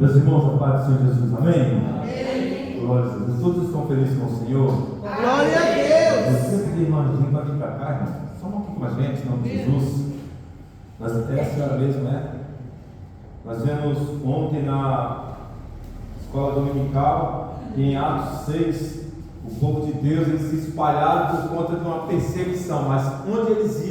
Meus irmãos, a paz do Senhor Jesus, amém? Amém. Glória a Deus. Todos estão felizes com o Senhor? Glória a Deus. Você que tem irmãozinho para vir para cá, irmão. Só um pouquinho com a gente, em nome de Jesus. Essa mesmo, né? Nós vemos ontem na escola dominical, em Atos 6, o povo de Deus, eles se espalharam por conta de uma perseguição, mas onde eles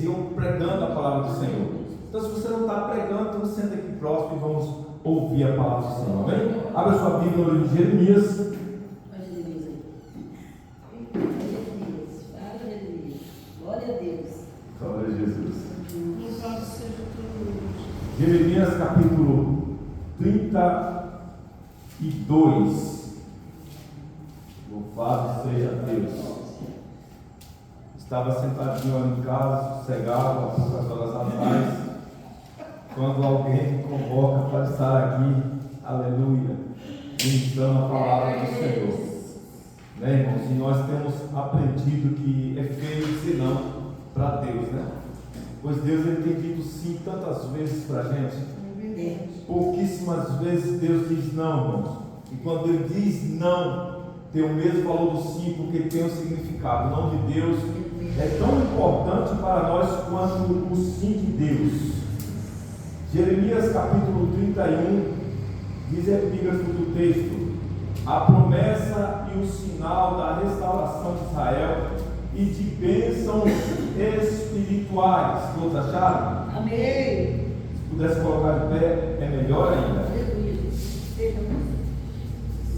iam pregando a palavra do Senhor. Então, se você não está pregando, então senta aqui próximo e vamos ouvir a palavra do Senhor, amém? Abra sua Bíblia no livro de Jeremias. Glória a Deus. Glória a Jesus. Louvado seja tudo. Jeremias capítulo 32. Louvado seja Deus. Estava sentadinho em casa, sossegado, há poucas horas atrás, quando alguém me convoca para estar aqui, aleluia, ministrando a palavra do Senhor. Né, irmãos? E nós temos aprendido que é feio dizer não para Deus, né? Pois Deus, ele tem dito sim tantas vezes para a gente. Pouquíssimas vezes Deus diz não, irmãos. E quando ele diz não, tem o mesmo valor do sim, porque tem um significado. O não de Deus é tão importante para nós quanto o sim de Deus. Jeremias capítulo 31 diz a epígrafe do texto: a promessa e o sinal da restauração de Israel e de bênçãos espirituais. Todos acharam? Amém. Se pudesse colocar de pé, é melhor ainda.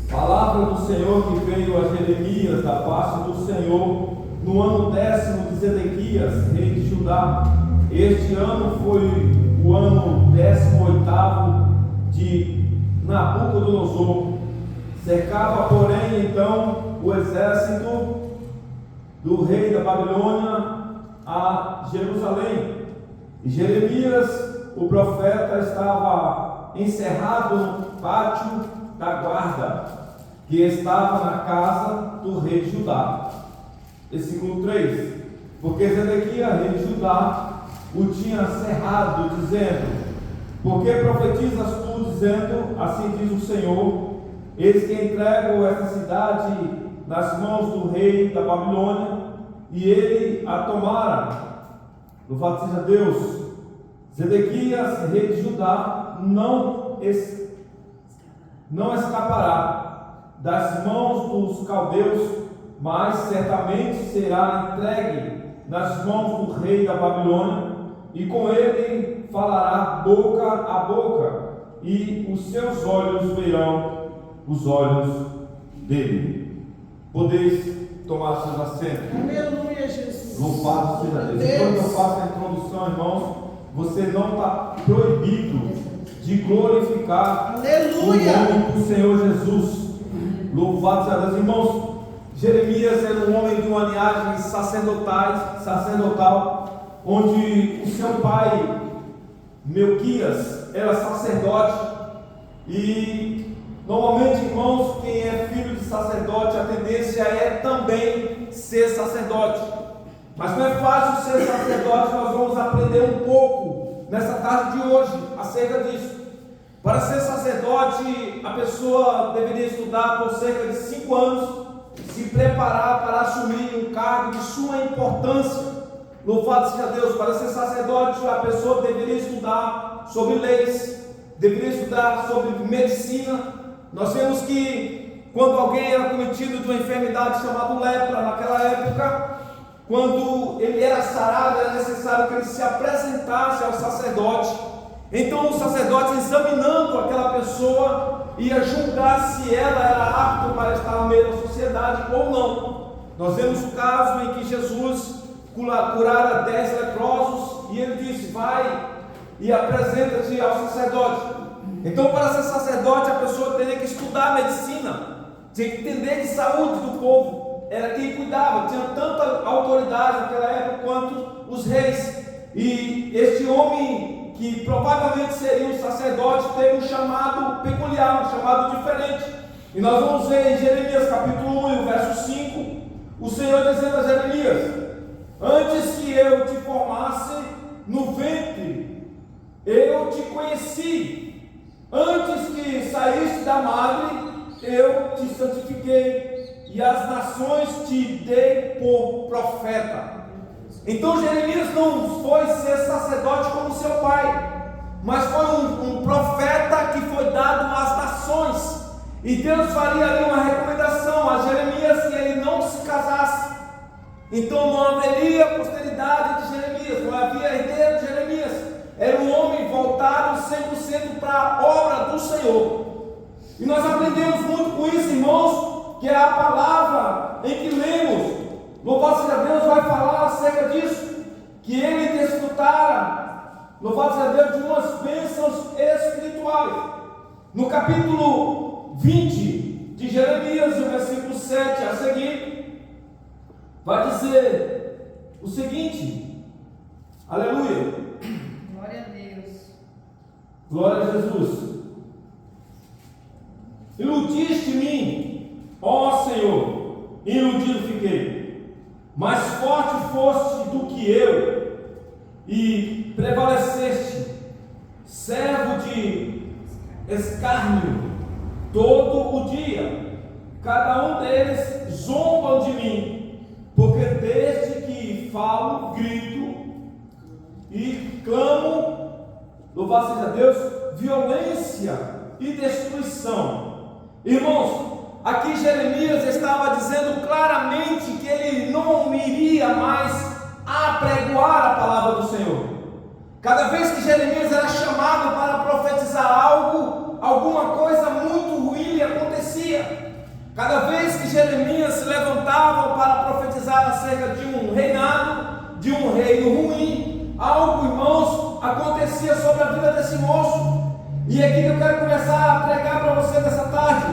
Palavra do Senhor que veio a Jeremias da parte do Senhor no ano 10º de Zedequias, rei de Judá. Este ano foi o ano 18º de Nabucodonosor. Cercava, porém, então o exército do rei da Babilônia a Jerusalém. E Jeremias, o profeta, estava encerrado no pátio da guarda, que estava na casa do rei de Judá. Versículo 3: porque Zedequias, rei de Judá, o tinha cerrado, dizendo: por que profetizas tu, dizendo, assim diz o Senhor, eis que entrego esta cidade nas mãos do rei da Babilônia, e ele a tomara. Louvado seja Deus. Zedequias, rei de Judá, não escapará das mãos dos caldeus, mas certamente será entregue nas mãos do rei da Babilônia, e com ele falará boca a boca, e os seus olhos verão os olhos dele. Podeis tomar seus assentos. Aleluia, Jesus. Louvado seja Deus. Enquanto eu faço a introdução, irmãos, você não está proibido de glorificar Aleluia. o nome do Senhor Jesus. Louvado seja Deus. Irmãos, Jeremias era um homem de uma linhagem sacerdotal, onde o seu pai Melquias era sacerdote. E normalmente, irmãos, quem é filho de sacerdote, a tendência é também ser sacerdote. Mas não é fácil ser sacerdote. Nós vamos aprender um pouco nessa tarde de hoje acerca disso. Para ser sacerdote, a pessoa deveria estudar por cerca de 5 anos, se preparar para assumir um cargo de suma importância. Louvado seja Deus. Para ser sacerdote, a pessoa deveria estudar sobre leis, deveria estudar sobre medicina. Nós vemos que quando alguém era cometido de uma enfermidade chamada lepra, naquela época, quando ele era sarado, era necessário que ele se apresentasse ao sacerdote. Então o sacerdote, examinando aquela pessoa, ia julgar se ela era apta para estar no meio da sociedade ou não. Nós vemos o caso em que Jesus curara 10 leprosos, e ele disse: vai e apresenta-te ao sacerdote. Então, para ser sacerdote, a pessoa teria que estudar medicina, tinha que entender de saúde do povo, era quem cuidava, tinha tanta autoridade naquela época quanto os reis. E este homem, que provavelmente seria um sacerdote, teve um chamado peculiar, um chamado diferente. E nós vamos ver em Jeremias capítulo 1, verso 5, o Senhor dizendo a Jeremias: antes que eu te formasse no ventre, eu te conheci, Antes que saíste da madre, eu te santifiquei, e as nações te dei por profeta. Então Jeremias não foi ser sacerdote como seu pai, mas foi um profeta que foi dado às nações. E Deus faria ali uma recomendação a Jeremias que ele não se casasse. Então não haveria posteridade de Jeremias, não havia herdeiro de Jeremias. Era um homem voltado 100% para a obra do Senhor. E nós aprendemos muito com isso, irmãos, que é a palavra em que lemos. Louvado seja Deus, vai falar acerca disso, que ele desfrutara, louvado seja Deus, de umas bênçãos espirituais. No capítulo 20 de Jeremias, o versículo 7 a seguir, vai dizer o seguinte: aleluia, Glória a Deus. glória a Jesus. Iludiste-me, ó Senhor, iludido fiquei. Mais forte foste do que eu, e prevaleceste, servo de escárnio, todo o dia. Cada um deles zombam de mim, porque desde que falo, grito e clamo, louvado seja Deus, violência e destruição. Irmãos, aqui Jeremias estava dizendo claramente que ele não iria mais apregoar a palavra do Senhor. Cada vez que Jeremias era chamado para profetizar algo, alguma coisa muito ruim lhe acontecia. Cada vez que Jeremias se levantava para profetizar acerca de um reinado, de um reino ruim, algo, irmãos, acontecia sobre a vida desse moço. E é aqui que eu quero começar a pregar para você nessa tarde.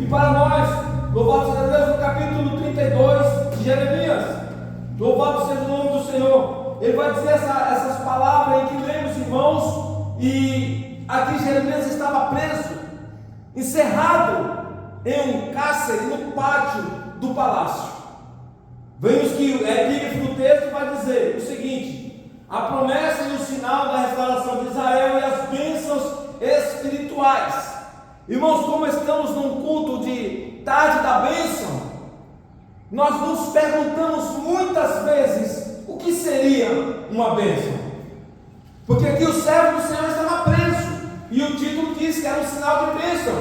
E para nós, louvado seja Deus, no capítulo 32 de Jeremias, louvado seja o nome do Senhor. Ele vai dizer essas palavras em que lemos, irmãos. E aqui Jeremias estava preso, encerrado em um cárcere no pátio do palácio. Vemos que o epígrafe do texto vai dizer o seguinte: a promessa e o sinal da restauração de Israel e as bênçãos espirituais. Irmãos, como estamos num culto de tarde da bênção, nós nos perguntamos muitas vezes o que seria uma bênção, porque aqui o servo do Senhor estava preso, e o título diz que era um sinal de bênção.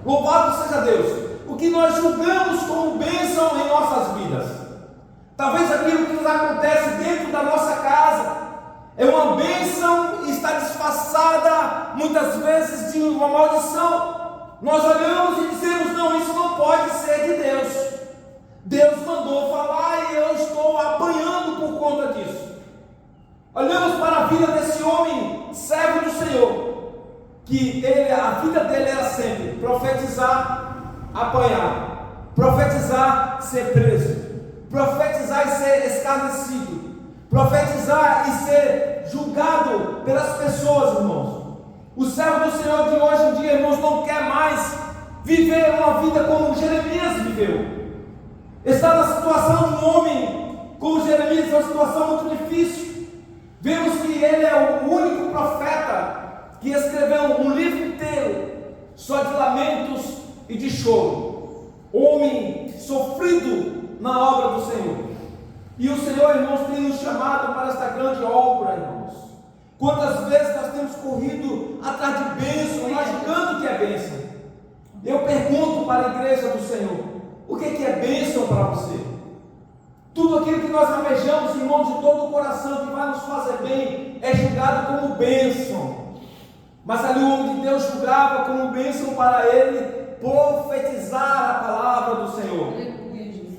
Louvado seja Deus. O que nós julgamos como bênção em nossas vidas, talvez aquilo que nos acontece dentro da nossa casa, é uma bênção e está disfarçada muitas vezes de uma maldição. Nós olhamos e dizemos: não, isso não pode ser de Deus. Deus mandou falar e eu estou apanhando por conta disso. Olhamos para a vida desse homem, servo do Senhor, que a vida dele era sempre profetizar, apanhar, profetizar, ser preso, profetizar e ser escarnecido, profetizar e ser julgado pelas pessoas, irmãos. O servo do Senhor de hoje em dia, irmãos, não quer mais viver uma vida como Jeremias viveu. Está na situação de um homem como Jeremias, uma situação muito difícil. Vemos que ele é o único profeta que escreveu um livro inteiro só de lamentos e de choro. Homem sofrido na obra do Senhor. E o Senhor, irmãos, tem nos chamado para esta grande obra, irmãos. Quantas vezes nós temos corrido atrás de bênção, nós julgando que é bênção. Eu pergunto para a igreja do Senhor: o que é bênção para você? Tudo aquilo que nós almejamos, irmãos, de todo o coração, que vai nos fazer bem, é julgado como bênção. Mas ali o homem de Deus julgava como bênção para ele profetizar a palavra do Senhor.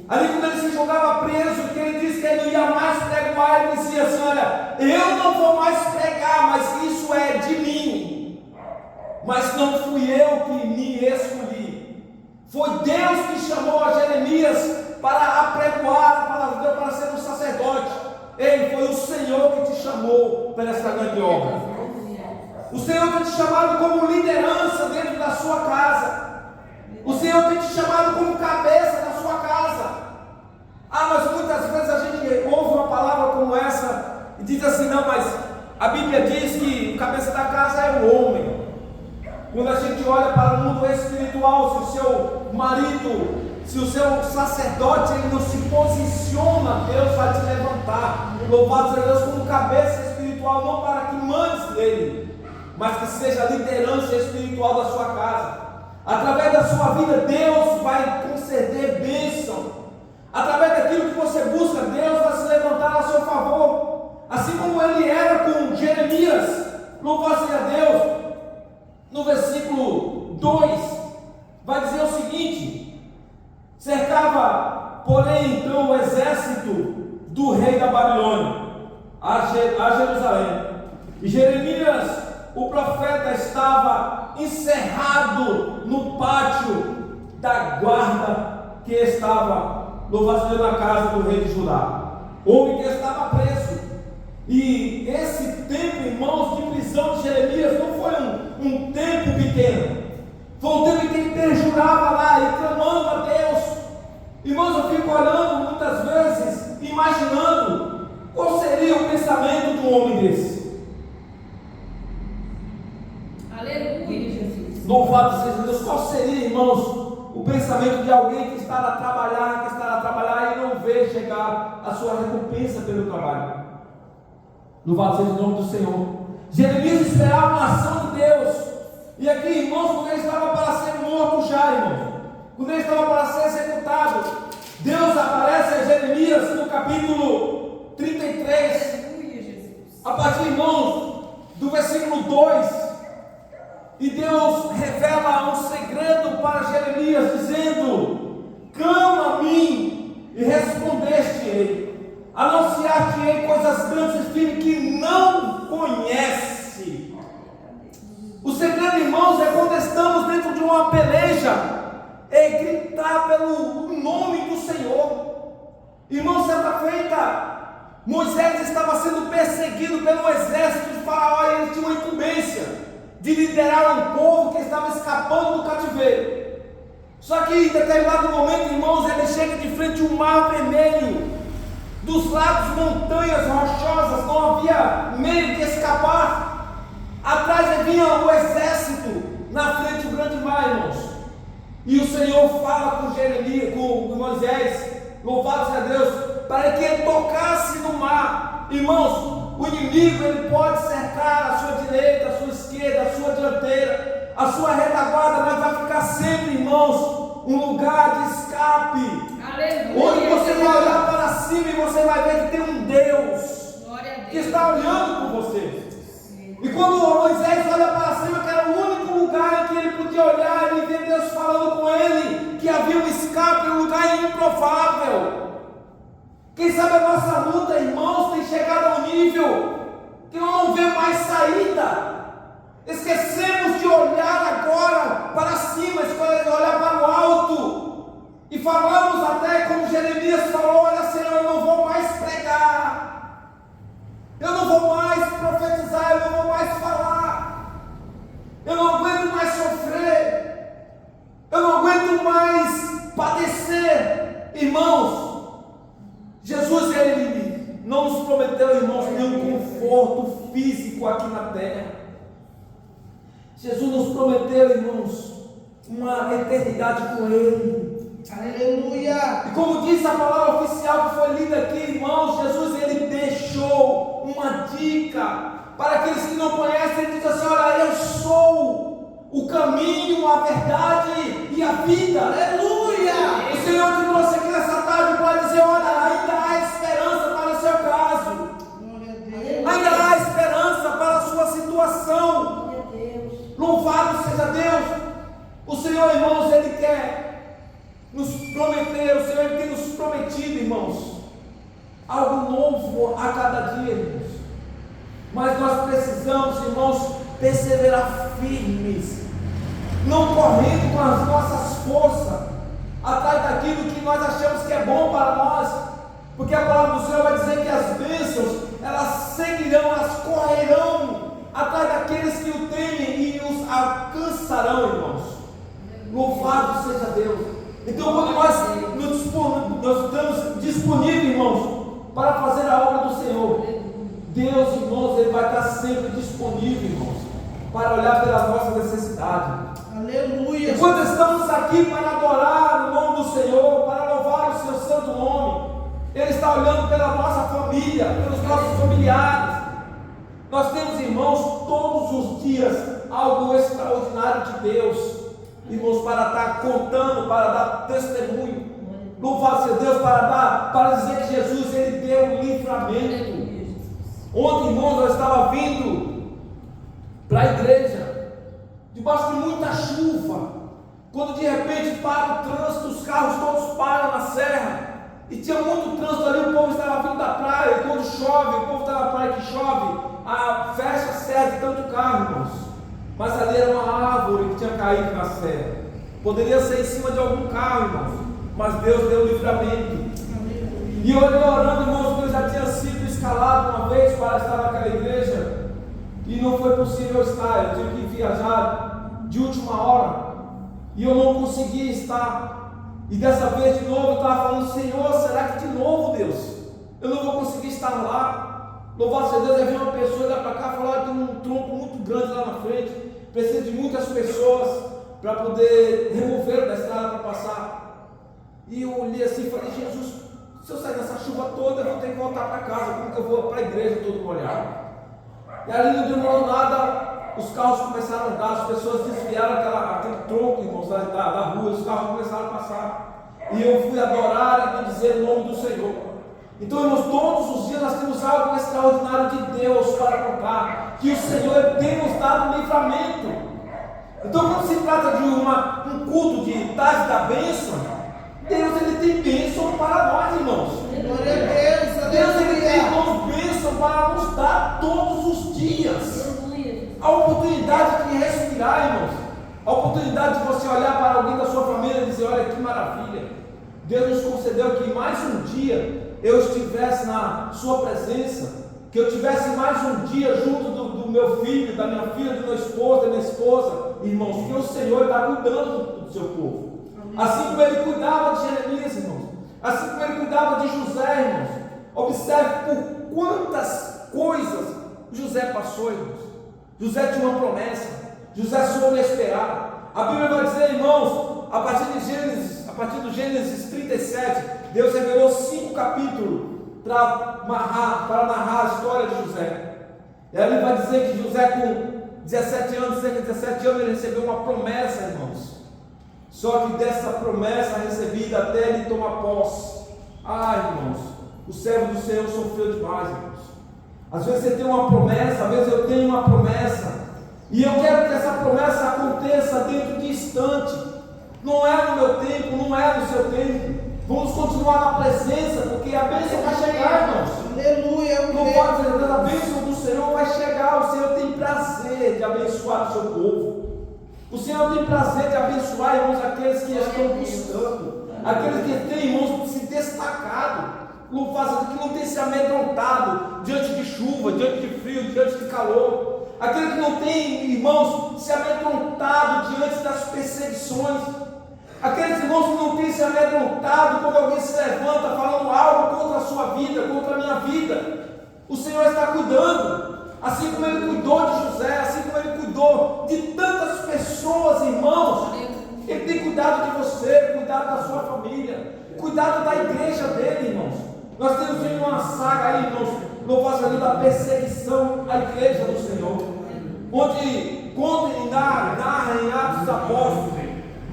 Ali quando ele se jogava preso, que ele disse que ele não ia mais pregar, ele dizia assim: olha, eu não vou mais pregar, mas isso é de mim. Mas não fui eu que me escolhi. Foi Deus que chamou a Jeremias para apregoar a palavra de Deus, para ser um sacerdote. Ele foi o Senhor que te chamou para essa grande obra. O Senhor tem te chamado como liderança dentro da sua casa. O Senhor tem te chamado como cabeça da sua casa. Mas muitas vezes a gente ouve uma palavra como essa e diz assim: não, mas a Bíblia diz que o cabeça da casa é o homem. Quando a gente olha para o mundo espiritual, se o seu marido, se o seu sacerdote ele não se posiciona, Deus vai te levantar. Louvado seja Deus como cabeça espiritual, não para que mandes dele, mas que seja a liderança espiritual da sua casa. Através da sua vida, Deus vai conceder bênção. Através daquilo que você busca, Deus vai se levantar a seu favor. Assim como ele era com Jeremias, louvado seja Deus. No versículo 2, vai dizer o seguinte: cercava, porém, então o exército do rei da Babilônia a Jerusalém. E Jeremias, o profeta, estava encerrado no pátio da guarda que estava, louvado seja Deus, na casa do rei de Judá. Homem que estava preso. E esse tempo, irmãos, de prisão de Jeremias não foi um tempo pequeno. Foi um tempo em que ele perjurava lá e clamando a Deus. Irmãos, eu fico olhando muitas vezes, imaginando qual seria o pensamento de um homem desse. Aleluia, Jesus. Louvado seja Deus. Qual seria, irmãos, o pensamento de alguém que está a trabalhar e não vê chegar a sua recompensa pelo trabalho? Louvado seja o nome do Senhor. Jeremias esperava uma ação de Deus. E aqui, irmãos, quando ele estava para ser morto já, irmãos, quando ele estava para ser executado, Deus aparece a Jeremias no capítulo 33. Aleluia, Jesus. A partir, irmãos, do versículo 2. E Deus revela um segredo para Jeremias, dizendo: clama a mim e respondeste-ei. Anunciar-te-ei coisas grandes e firmes que não conhece. O segredo, irmãos, é quando estamos dentro de uma peleja, é gritar pelo nome do Senhor. Irmão, certa feita, Moisés estava sendo perseguido pelo exército de Faraó e ele tinha uma incumbência de liderar um povo que estava escapando do cativeiro. Só que em determinado momento, irmãos, ele chega de frente a um mar vermelho. Dos lados montanhas rochosas, não havia meio de escapar. Atrás vinha o exército, na frente o grande mar, irmãos. E o Senhor fala com Jeremias, com Moisés, louvado seja Deus, para que ele tocasse no mar. Irmãos, o inimigo ele pode cercar a sua direita, a sua esquerda, a sua dianteira, a sua retaguarda, mas vai ficar sempre, irmãos, um lugar de escape. Aleluia. Onde você vai olhar para cima e você vai ver que tem um Deus que está olhando por você. E quando Moisés olha para cima, que era o único lugar em que ele podia olhar, ele vê Deus falando com ele que havia um escape, um lugar improvável. Quem sabe a nossa luta, irmãos, tem chegado a um nível que não vê mais saída. Esquecemos de olhar agora para cima, escolhemos olhar para o alto. E falamos até como Jeremias falou: olha, Senhor, eu não vou mais pregar, eu não vou mais profetizar, eu não vou mais falar, eu não aguento mais sofrer, eu não aguento mais padecer. Irmãos, Jesus, ele não nos prometeu, irmãos, nenhum conforto físico aqui na terra. Jesus nos prometeu, irmãos, uma eternidade com Ele. Aleluia. E como diz a palavra oficial que foi lida aqui, irmãos, Jesus ele deixou uma dica para aqueles que não conhecem. Ele diz assim: olha, eu sou o caminho, a verdade e a vida. Aleluia. O Senhor te trouxe aqui nessa tarde para dizer: olha, ainda há esperança para o seu caso, ainda há esperança para a sua situação. Louvado seja Deus. O Senhor, irmãos, ele quer nos prometeu, o Senhor tem nos prometido, irmãos, algo novo a cada dia, irmãos. Mas nós precisamos, irmãos, perseverar firmes, não correndo com as nossas forças atrás daquilo que nós achamos que é bom para nós, porque a palavra do Senhor vai dizer que as bênçãos, elas seguirão, elas correrão atrás daqueles que o temem e os alcançarão, irmãos. Louvado seja Deus. Então, quando nós estamos disponíveis, irmãos, para fazer a obra do Senhor, Deus, irmãos, ele vai estar sempre disponível, irmãos. para olhar pela nossa necessidade. Aleluia. Enquanto estamos aqui para adorar o nome do Senhor, para louvar o seu santo nome, Ele está olhando pela nossa família, pelos nossos familiares. Nós temos, irmãos, todos os dias algo extraordinário de Deus, irmãos, para estar contando, para dar testemunho. Louvado seja Deus, para dizer que Jesus, Ele deu livramento. Ontem, irmãos, eu estava vindo para a igreja, debaixo de muita chuva, quando de repente para o trânsito, os carros todos param na serra, e tinha muito trânsito ali, o povo estava vindo da praia, e quando chove, o povo está na praia que chove, fecha a serra de tanto carro, irmãos. Mas ali era uma árvore que tinha caído na serra, poderia ser em cima de algum carro, irmãos, mas Deus deu livramento. E eu orando, irmãos, que eu já tinha sido escalado uma vez para estar naquela igreja, e não foi possível estar, eu tive que viajar de última hora, e eu não conseguia estar. E dessa vez de novo eu estava falando: Senhor, será que de novo, Deus, eu não vou conseguir estar lá? Louvado seja Deus. Aí veio uma pessoa lá para cá e falou: tem um tronco muito grande lá na frente, precisa de muitas pessoas para poder remover da estrada para passar. E eu olhei assim e falei: Jesus, se eu sair dessa chuva toda, eu vou ter que voltar para casa, como que eu vou para a igreja todo molhado? E ali não demorou nada, os carros começaram a andar, as pessoas desviaram aquele tronco, irmãos, da rua, os carros começaram a passar, e eu fui adorar e dizer o nome do Senhor. Então, irmãos, todos os dias nós temos algo extraordinário de Deus para contar, que o Senhor tem nos dado livramento. Então, quando se trata de um culto de tarde da bênção, Deus, Ele tem bênção para nós, irmãos. Glória a Deus. Deus, Ele tem, irmãos, bênção para nos dar todos os dias. A oportunidade de respirar, irmãos, a oportunidade de você olhar para alguém da sua família e dizer: olha que maravilha, Deus nos concedeu que mais um dia eu estivesse na sua presença, que eu tivesse mais um dia junto do meu filho, da minha filha, do meu esposo, da minha esposa, irmãos, que o Senhor está cuidando do seu povo. Assim como Ele cuidava de Jeremias, irmãos, assim como Ele cuidava de José, irmãos. Observe por quantas coisas José passou, irmãos. José tinha uma promessa, José soube esperar. A Bíblia vai dizer, irmãos, a partir do Gênesis 37, Deus revelou 5 capítulos para narrar a história de José. E ali vai dizer que José, com 17 anos, cerca de 17 anos, ele recebeu uma promessa, irmãos. Só que dessa promessa recebida até ele tomar posse, irmãos, o servo do Senhor sofreu demais, irmãos. Às vezes você tem uma promessa, às vezes eu tenho uma promessa, e eu quero que essa promessa aconteça dentro de instante. Não é no meu tempo, não é no seu tempo. Vamos continuar na presença, porque a bênção vai chegar, irmãos. Aleluia. Louvado seja Deus, a bênção do Senhor vai chegar. O Senhor tem prazer de abençoar o seu povo. O Senhor tem prazer de abençoar, irmãos, aqueles que estão buscando, aqueles que têm, irmãos, se destacado. Louvado, que não tem se amedrontado diante de chuva, diante de frio, diante de calor. Aquele que não tem, irmãos, se amedrontado diante das perseguições. Aqueles irmãos que não têm se amedrontado quando alguém se levanta falando algo contra a sua vida, contra a minha vida. O Senhor está cuidando. Assim como Ele cuidou de José, assim como Ele cuidou de tantas pessoas, irmãos. Ele tem cuidado de você, cuidado da sua família, cuidado da igreja dele, irmãos. Nós temos vindo uma saga aí, irmãos, louvado seja da perseguição à igreja do Senhor, onde conta e narra em Atos dos Apóstolos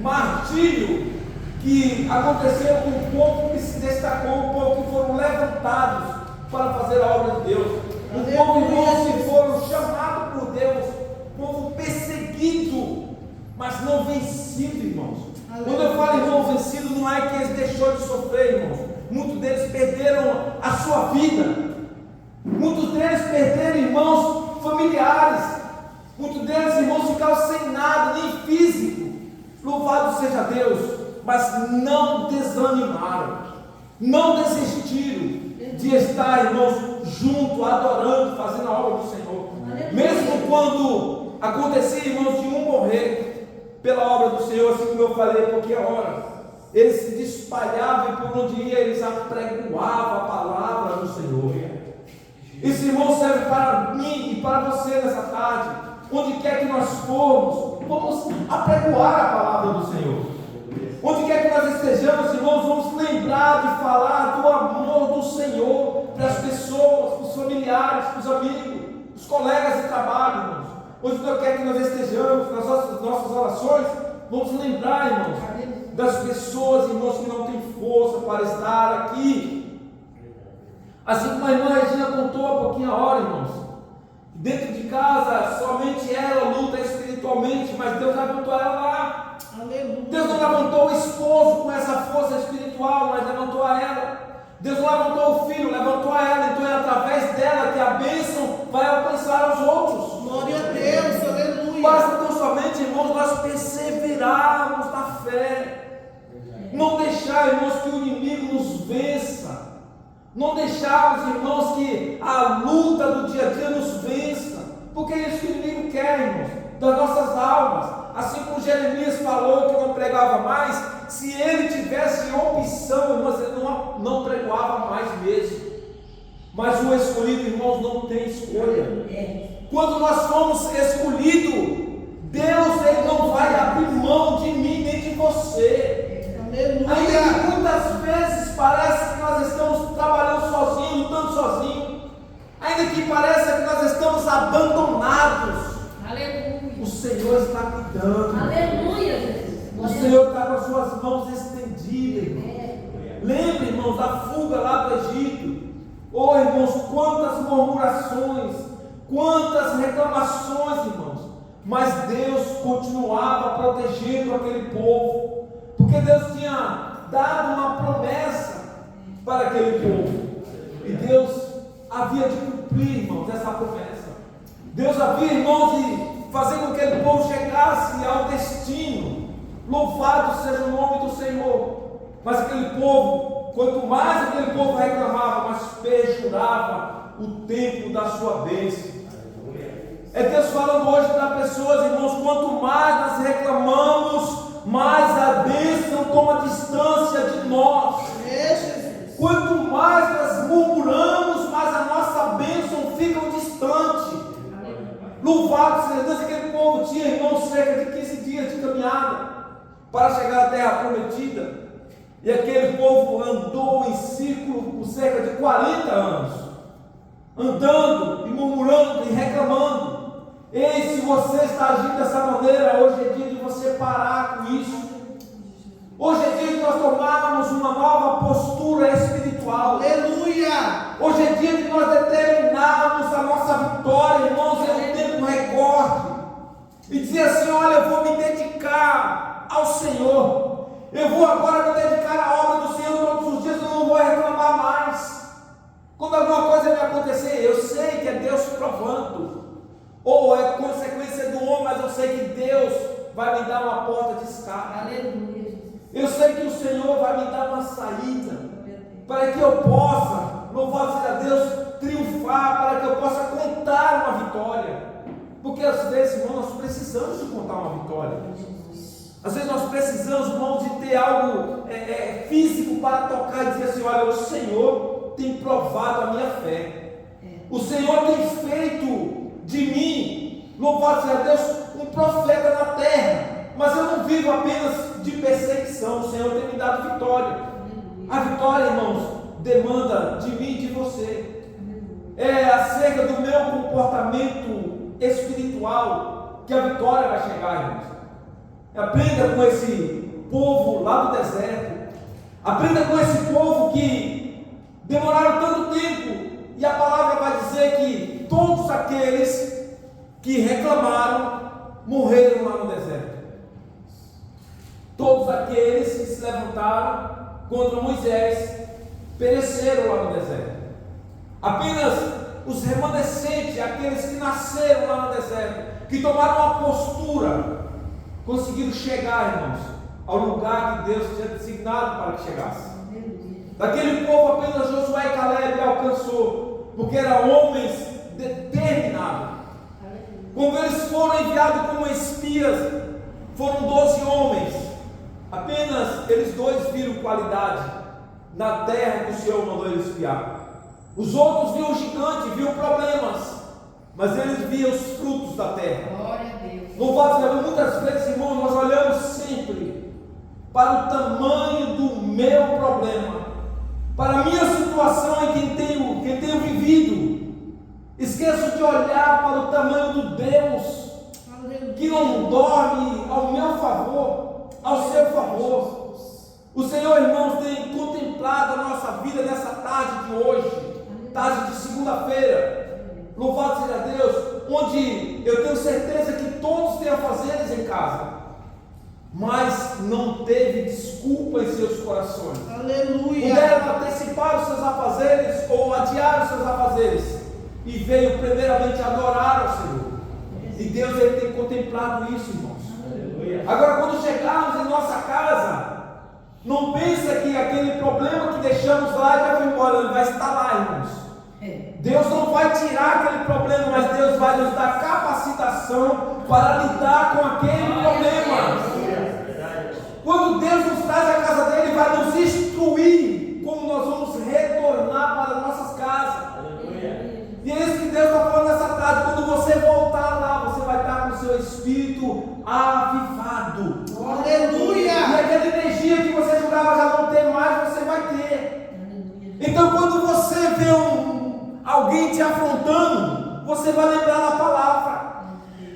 martírio que aconteceu com o povo que se destacou, o povo que foram levantados para fazer a obra de Deus, o povo, irmãos, que foram chamados por Deus, povo perseguido, mas não vencido, irmãos. Quando eu falo irmão vencido, não é que eles deixaram de sofrer, irmãos. Muitos deles perderam a sua vida. Muitos deles perderam, irmãos, familiares. Muitos deles, irmãos, ficaram sem nada, nem físico. Louvado seja Deus. Mas não desanimaram, não desistiram de estar, irmãos, junto, adorando, fazendo a obra do Senhor. Mesmo quando acontecia, irmãos, de um morrer pela obra do Senhor, assim como eu falei, porque a hora eles se espalhavam e por onde ia eles apregoavam a palavra do Senhor. Esse irmão serve para mim e para você nessa tarde. onde quer que nós formos, vamos apregoar a palavra do Senhor. Onde quer que nós estejamos, irmãos, vamos lembrar de falar do amor do Senhor para as pessoas, para os familiares, para os amigos, os colegas de trabalho, irmãos. Onde quer que nós estejamos, nas nossas orações, vamos lembrar, irmãos, das pessoas, irmãos, que não têm força para estar aqui. Assim como a irmã Regina contou há pouquinho a hora, irmãos, dentro de casa, somente ela luta espiritualmente, mas Deus levantou ela lá. Deus não levantou o esposo com essa força espiritual, mas levantou a ela. Deus não levantou o filho, levantou a ela. Então é através dela que a bênção vai alcançar os outros. Glória a Deus, aleluia. Basta tão somente, irmãos, nós perseverarmos na fé. Não deixar, irmãos, que o inimigo nos vença. Não deixarmos, irmãos, que a luta do dia a dia nos vença. Porque é isso que o inimigo quer, irmãos, das nossas almas. Assim como Jeremias falou que não pregava mais, se ele tivesse opção, irmãos, ele não pregoava mais mesmo. Mas o escolhido, irmãos, não tem escolha. Quando nós fomos escolhidos, Deus, ele não vai abrir mão de mim nem de você. Aleluia. Ainda que muitas vezes parece que nós estamos trabalhando sozinhos, lutando sozinhos, ainda que pareça que nós estamos abandonados, Aleluia. o Senhor está cuidando. Aleluia, Jesus. O Senhor está com as suas mãos estendidas, irmãos. Lembre, irmãos, da fuga lá do Egito. Oh, irmãos, quantas murmurações, quantas reclamações, irmãos. Mas Deus continuava protegendo aquele povo, porque Deus tinha dado uma promessa para aquele povo. E Deus havia de cumprir, irmãos, essa promessa. Deus havia, irmãos, de fazer com que aquele povo chegasse ao destino. Louvado seja o nome do Senhor. Mas aquele povo, quanto mais aquele povo reclamava, mais perjurava o tempo da sua bênção. É Deus falando hoje para pessoas, irmãos, quanto mais nós reclamamos, mais a bênção toma distância de nós. Quanto mais nós murmuramos, mais a nossa bênção fica distante. Louvado seja Deus. Aquele povo tinha, irmãos, cerca de 15 dias de caminhada para chegar à terra prometida. E aquele povo andou em círculo por cerca de 40 anos, andando e murmurando e reclamando. Ei, se você está agindo dessa maneira, hoje é dia de você parar com isso. Hoje é dia de nós tomarmos uma nova postura espiritual. Aleluia. Hoje é dia de nós determinarmos a nossa vitória, irmãos, em um tempo recorde. E dizer assim: olha, eu vou me dedicar ao Senhor. Eu vou agora me dedicar à obra do Senhor todos os dias, eu não vou reclamar mais. Quando alguma coisa me acontecer, eu sei que é Deus provando. Ou é consequência do homem, mas eu sei que Deus vai me dar uma porta de escape. Aleluia. Eu sei que o Senhor vai me dar uma saída, para que eu possa, louvado seja Deus, triunfar, para que eu possa contar uma vitória. Porque às vezes, irmão, nós precisamos de contar uma vitória. Às vezes nós precisamos, irmãos, de ter algo físico para tocar e dizer assim: olha, o Senhor tem provado a minha fé. O Senhor tem feito de mim, louvado seja Deus, um profeta na terra. Mas eu não vivo apenas de perseguição. O Senhor tem me dado vitória. A vitória, irmãos, demanda de mim e de você. É acerca do meu comportamento espiritual que a vitória vai chegar, irmãos. Aprenda com esse povo lá do deserto. Aprenda com esse povo que demoraram tanto tempo. E a palavra vai dizer que todos aqueles que reclamaram morreram lá no deserto. Todos aqueles que se levantaram contra Moisés pereceram lá no deserto. Apenas os remanescentes, aqueles que nasceram lá no deserto, que tomaram uma postura, conseguiram chegar, irmãos, ao lugar que Deus tinha designado para que chegasse. Daquele povo apenas Josué e Caleb alcançou, porque eram homens determinados. Quando eles foram enviados como espias, foram 12 homens. Apenas eles dois viram qualidade na terra que o Senhor mandou eles espiar. Os outros viam gigante, viam problemas, mas eles viam os frutos da terra. Glória a Deus. Louvado seja Deus. Muitas vezes, irmãos, nós olhamos sempre para o tamanho do meu problema, para a minha situação em quem tenho vivido. Esqueço de olhar para o tamanho do Deus que não dorme ao meu favor, ao seu favor. O Senhor, irmãos, tem contemplado a nossa vida nessa tarde de hoje, tarde de segunda-feira. Louvado seja Deus, onde eu tenho certeza que todos têm afazeres em casa, mas não teve desculpa em seus corações. Aleluia. Puderam antecipar os seus afazeres ou adiar os seus afazeres e veio primeiramente adorar ao Senhor. E Deus ele tem contemplado isso, irmãos. Aleluia. Agora, quando chegarmos em nossa casa, não pensa que aquele problema que deixamos lá já foi embora, ele vai estar lá, irmãos. Deus não vai tirar aquele problema, mas Deus vai nos dar capacitação para lidar com aquele problema. Quando Deus nos traz à casa dele, Ele vai nos instruir como nós vamos retornar para nossas casas. E é isso que Deus está falando nessa tarde. Quando você voltar lá, você vai estar com o seu espírito avivado. Aleluia. E aquela energia que você julgava já não ter mais, você vai ter. Então, quando você vê alguém te afrontando, você vai lembrar da palavra.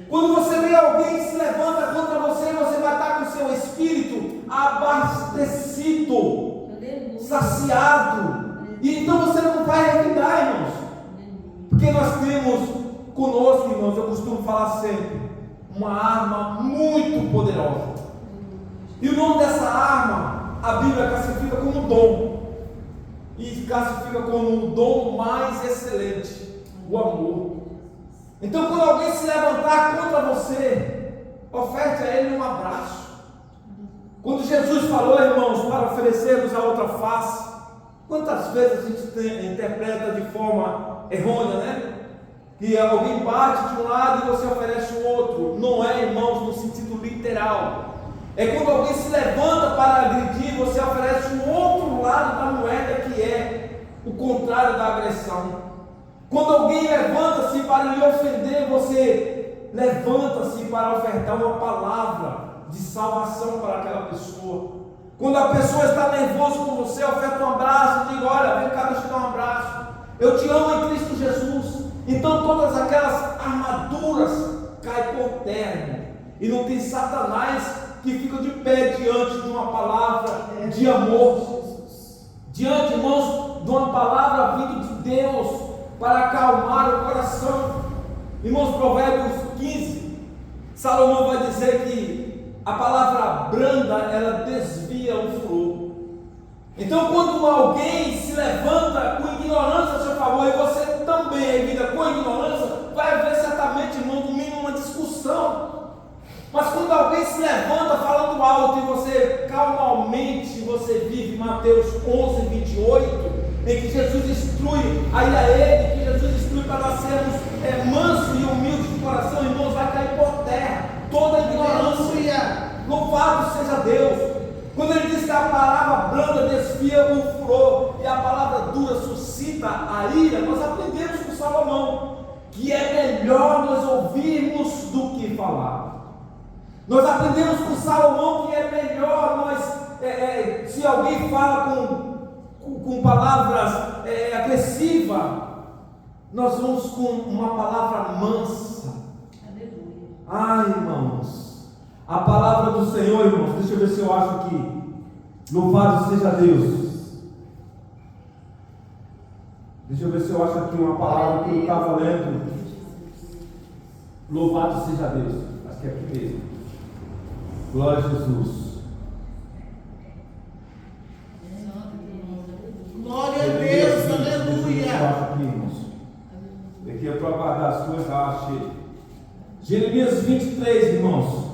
Quando você vê alguém que se levanta contra você, você vai estar com o seu espírito abastecido, saciado. E então você não vai revidar, irmãos. Porque nós temos conosco, irmãos, eu costumo falar sempre, uma arma muito poderosa. E o nome dessa arma, a Bíblia classifica como dom. E classifica como o dom mais excelente, o amor. Então, quando alguém se levantar contra você, oferte a ele um abraço. Quando Jesus falou, irmãos, para oferecermos a outra face, quantas vezes a gente interpreta de forma errônea, né? Que alguém bate de um lado e você oferece o outro. Não é, irmãos, no sentido literal. É quando alguém se levanta para agredir, você oferece o outro lado da moeda, que é o contrário da agressão. Quando alguém levanta-se para lhe ofender, você levanta-se para ofertar uma palavra de salvação para aquela pessoa. Quando a pessoa está nervosa com você, oferta um abraço e diga: olha, vem cá, deixa eu te dar um abraço. Eu te amo em Cristo Jesus. Então todas aquelas armaduras caem por terra. E não tem Satanás que fica de pé diante de uma palavra de amor. Diante, irmãos, de uma palavra vinda de Deus para acalmar o coração. Irmãos, Provérbios 15, Salomão vai dizer que a palavra branda, ela desvia o furor. Então, quando alguém se levanta com ignorância a seu favor, e você também é vida com ignorância, vai haver certamente, irmão, no mínimo uma discussão. Mas quando alguém se levanta falando alto e você calmamente, você vive Mateus 11, 28, em que Jesus instrui a ir a Ele, que Jesus instrui para nós sermos mansos e humildes de coração, irmãos, vai cair por terra toda a ignorância. Louvado seja Deus. Quando ele diz que a palavra branda desvia o furor e a palavra dura suscita a ira, nós aprendemos com Salomão que é melhor nós ouvirmos do que falar. Nós aprendemos com Salomão que é melhor nós, se alguém fala com palavras agressivas, nós vamos com uma palavra mansa. Ai, irmãos, a palavra do Senhor, irmãos, deixa eu ver se eu acho aqui. Louvado seja Deus. Deixa eu ver se eu acho aqui uma palavra que eu estava lendo. Louvado seja Deus. Acho que é aqui mesmo. Glória a Jesus. Glória a Deus, aleluia. Eu acho aqui, irmãos. Aqui eu estou a guardar as coisas, achei. Jeremias 23, irmãos.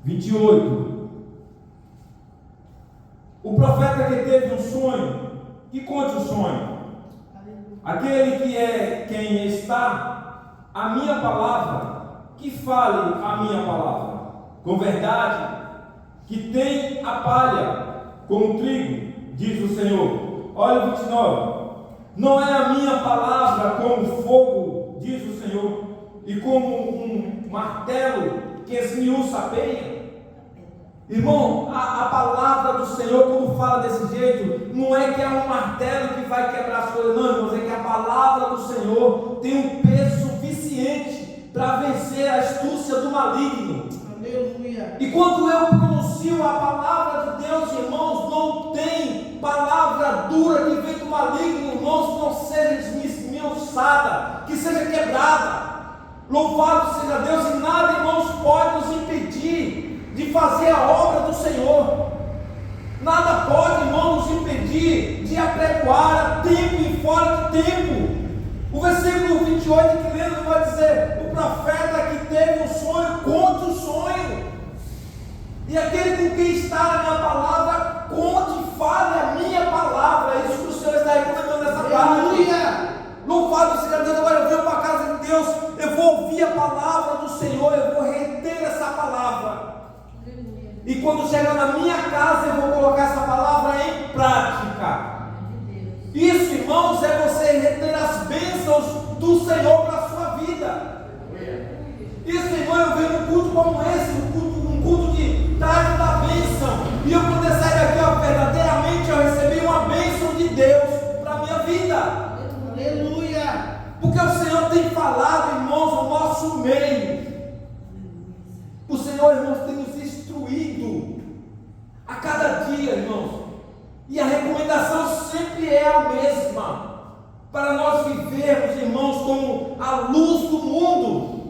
28. O profeta que teve um sonho, que conte o sonho. Aquele que é quem está, a minha palavra, que fale a minha palavra, com verdade, que tem a palha como trigo, diz o Senhor. Olha o 29. Não é a minha palavra como fogo diz o Senhor, e como um martelo que esmiuça a penha. Irmão, a palavra do Senhor, quando fala desse jeito, não é que é um martelo que vai quebrar as coisas, não, irmãos, é que a palavra do Senhor tem um peso suficiente para vencer a astúcia do maligno. Aleluia. E quando eu pronuncio a palavra de Deus, irmãos, não tem palavra dura que vem do maligno, irmãos, que não seja esmiuçada, que seja quebrada. Louvado seja Deus, e nada, irmãos, pode nos impedir de fazer a obra do Senhor. Nada pode, irmão, nos impedir de apregoar a tempo e fora de tempo. O versículo 28 que lemos vai dizer: o profeta que teve um sonho, conte o sonho. E aquele com quem está a minha palavra, conte e fale a minha palavra. É isso que o Senhor está recomendando nessa parte. Louvado seja Deus. Agora eu venho para a casa de Deus, eu vou ouvir a palavra do Senhor, eu vou reter essa palavra. E quando chegar na minha casa, eu vou colocar essa palavra em prática. Isso, irmãos, é você reter as bênçãos do Senhor para a sua vida. Isso, irmão, eu venho num culto como esse, um culto de tarde da bênção, e eu poder sair daqui, ó, verdadeiramente eu recebi uma bênção de Deus para a minha vida. Aleluia. Porque o Senhor tem falado, irmãos, no nosso meio. O Senhor, irmãos, tem nos instruído a cada dia, irmãos. E a recomendação sempre é a mesma, para nós vivermos, irmãos, como a luz do mundo,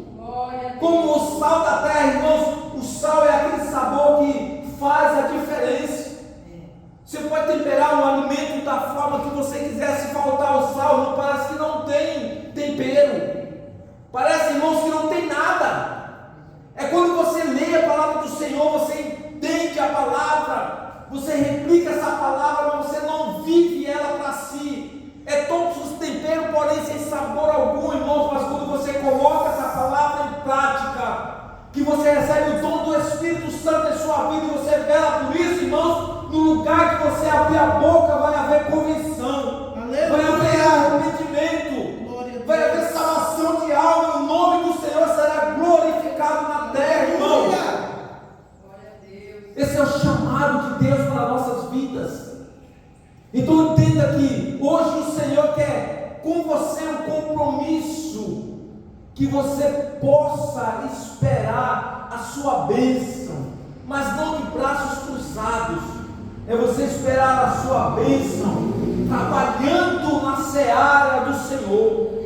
como o sal da terra, irmãos. O sal é aquele sabor que faz a diferença. Você pode temperar um alimento da forma que você quiser, se faltar o sal, não parece que não tem tempero, parece, irmãos, que não tem nada. É quando você lê a palavra do Senhor, você entende a palavra, você replica essa palavra, mas você não vive ela para si. É todos os temperos, porém sem sabor algum, irmãos. Mas quando você coloca essa palavra em prática, que você recebe o dom do Espírito Santo em sua vida, e você vela por isso, irmãos, no lugar que você abrir a boca vai haver convicção, vai haver arrependimento, vai haver salvação de alma. O nome do Senhor será glorificado na terra, irmãos. Esse é o chamado de Deus para nossas vidas. Então entenda que hoje o Senhor quer com você um compromisso, que você possa esperar a sua bênção, mas não de braços cruzados. É você esperar a sua bênção trabalhando na seara do Senhor.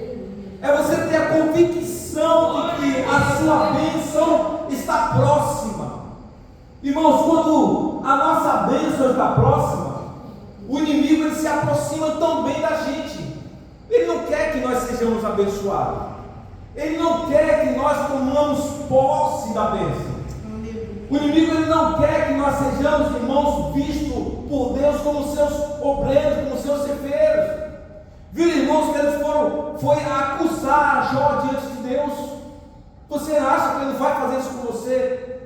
É você ter a convicção de que a sua bênção está próxima. Irmãos, quando a nossa bênção está próxima, o inimigo ele se aproxima também da gente. Ele não quer que nós sejamos abençoados. Ele não quer que nós tomamos posse da bênção. O inimigo ele não quer que nós sejamos, irmãos, vistos por Deus como seus obreiros, como seus cefeiros. Viram, irmãos, que eles foi acusar Jó diante de Deus? Você acha que ele vai fazer isso com você?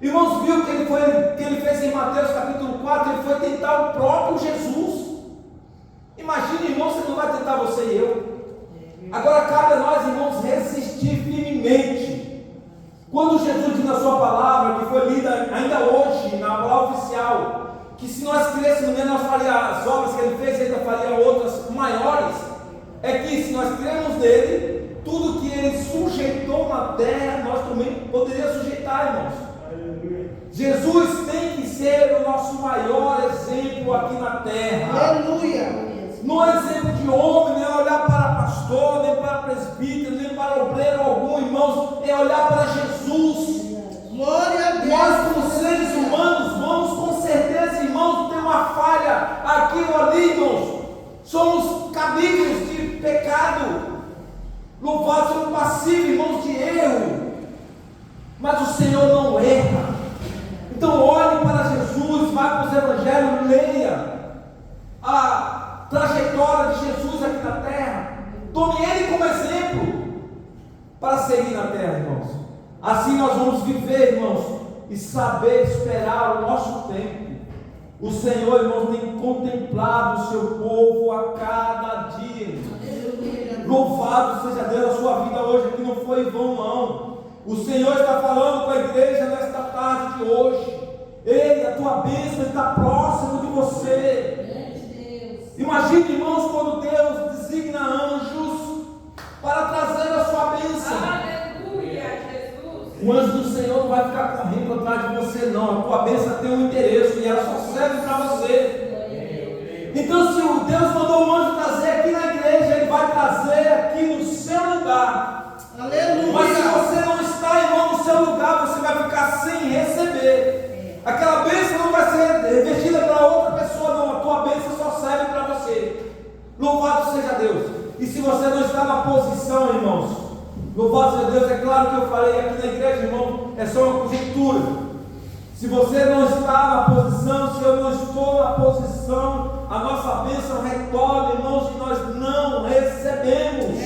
Irmãos, viu que ele fez em Mateus capítulo 4? Ele foi tentar o próprio Jesus. Imagine, irmãos, se ele não vai tentar você e eu. Agora cabe a nós, irmãos, resistir firmemente. Quando Jesus diz na sua palavra, que foi lida ainda hoje na palavra oficial, que se nós crêssemos nele, nós faríamos as obras que ele fez, ainda faria outras maiores. É que se nós cremos nele, tudo que ele sujeitou na terra, nós também poderíamos sujeitar, irmãos. Jesus tem que ser o nosso maior exemplo aqui na terra. Aleluia. Não é exemplo de homem, nem olhar para pastor, nem para presbítero, nem para obreiro algum, irmãos, é olhar para Jesus. Glória a Deus. Nós, como seres humanos, vamos com certeza, irmãos, ter uma falha aqui ou ali, irmãos. Somos cabíveis de pecado, louvados, somos passíveis, irmãos, de erro. Mas o Senhor não erra. Então olhe para Jesus, vá para os evangelhos, leia a trajetória de Jesus aqui na terra, tome ele como exemplo para seguir na terra, irmãos. Assim nós vamos viver, irmãos, e saber esperar o nosso tempo. O Senhor, irmãos, tem contemplado o seu povo a cada dia. Louvado seja Deus, a sua vida hoje aqui não foi em vão, não. O Senhor está falando com a igreja nesta tarde de hoje. Ei, a tua bênção está próximo de você. Imagine, irmãos, quando Deus designa anjos para trazer a sua bênção. Aleluia, Jesus. O anjo do Senhor não vai ficar correndo atrás de você, não. A tua bênção tem um endereço e ela só serve para você. Então, se o Deus mandou um anjo trazer aqui na igreja, ele vai trazer aqui no seu lugar. Aleluia. Mas se você não está, irmão, no seu lugar, você vai ficar sem receber. Aquela bênção não vai ser revertida para outra pessoa, não. A tua bênção só serve para você. Louvado seja Deus. E se você não está na posição, irmãos, louvado seja Deus, é claro que eu falei aqui na igreja, irmão, é só uma conjectura. Se você não está na posição, se eu não estou na posição, a nossa bênção retorna, irmãos, e nós não recebemos.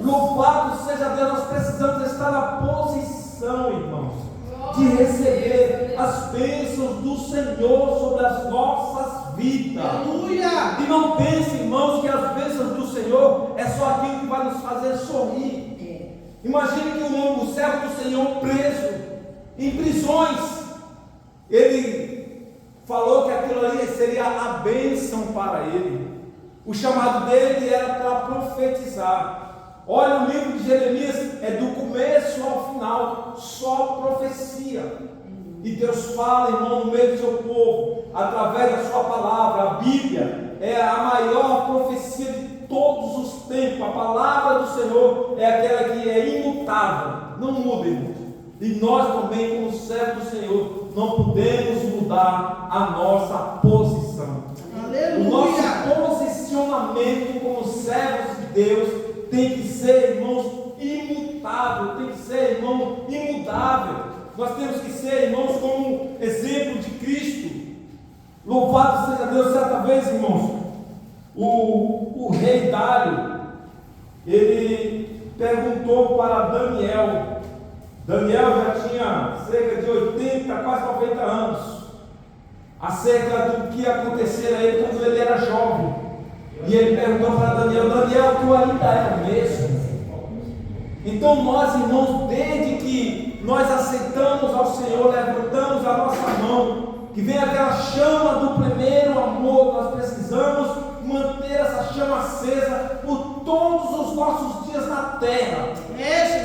Louvado seja Deus, nós precisamos estar na posição, irmãos, de receber as bênçãos do Senhor sobre as nossas vidas. Aleluia. E não pense, irmãos, que as bênçãos do Senhor é só aquilo que vai nos fazer sorrir. Imagine que o servo do Senhor preso em prisões, ele falou que aquilo ali seria a bênção para ele. O chamado dele era para profetizar. Olha, o livro de Jeremias é do começo ao final, só profecia. E Deus fala, irmão, no meio do seu povo, através da sua palavra. A Bíblia é a maior profecia de todos os tempos. A palavra do Senhor é aquela que é imutável, não muda, irmão. E nós também, como servos do Senhor, não podemos mudar a nossa posição. Aleluia. O nosso posicionamento como servos de Deus tem que ser, irmãos, imutável, tem que ser, irmão, imutável. Nós temos que ser, irmãos, como exemplo de Cristo. Louvado seja Deus. Certa vez, irmãos, o rei Dário, ele perguntou para Daniel. Daniel já tinha cerca de 80, quase 90 anos, acerca do que ia acontecer a ele quando ele era jovem. E ele perguntou para Daniel: Daniel, tu ainda é o mesmo? Então nós, irmãos, desde que nós aceitamos ao Senhor, levantamos a nossa mão, que vem aquela chama do primeiro amor, nós precisamos manter essa chama acesa por todos os nossos dias na terra.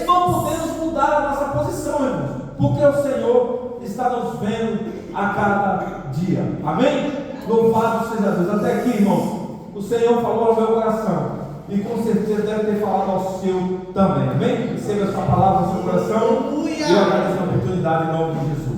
Não podemos mudar a nossa posição, irmãos, porque o Senhor está nos vendo a cada dia. Amém? Louvado seja Deus. Até aqui, irmãos, o Senhor falou ao meu coração, e com certeza deve ter falado ao seu também. Amém? Receba essa palavra no seu coração. Aleluia. E eu agradeço a oportunidade em nome de Jesus.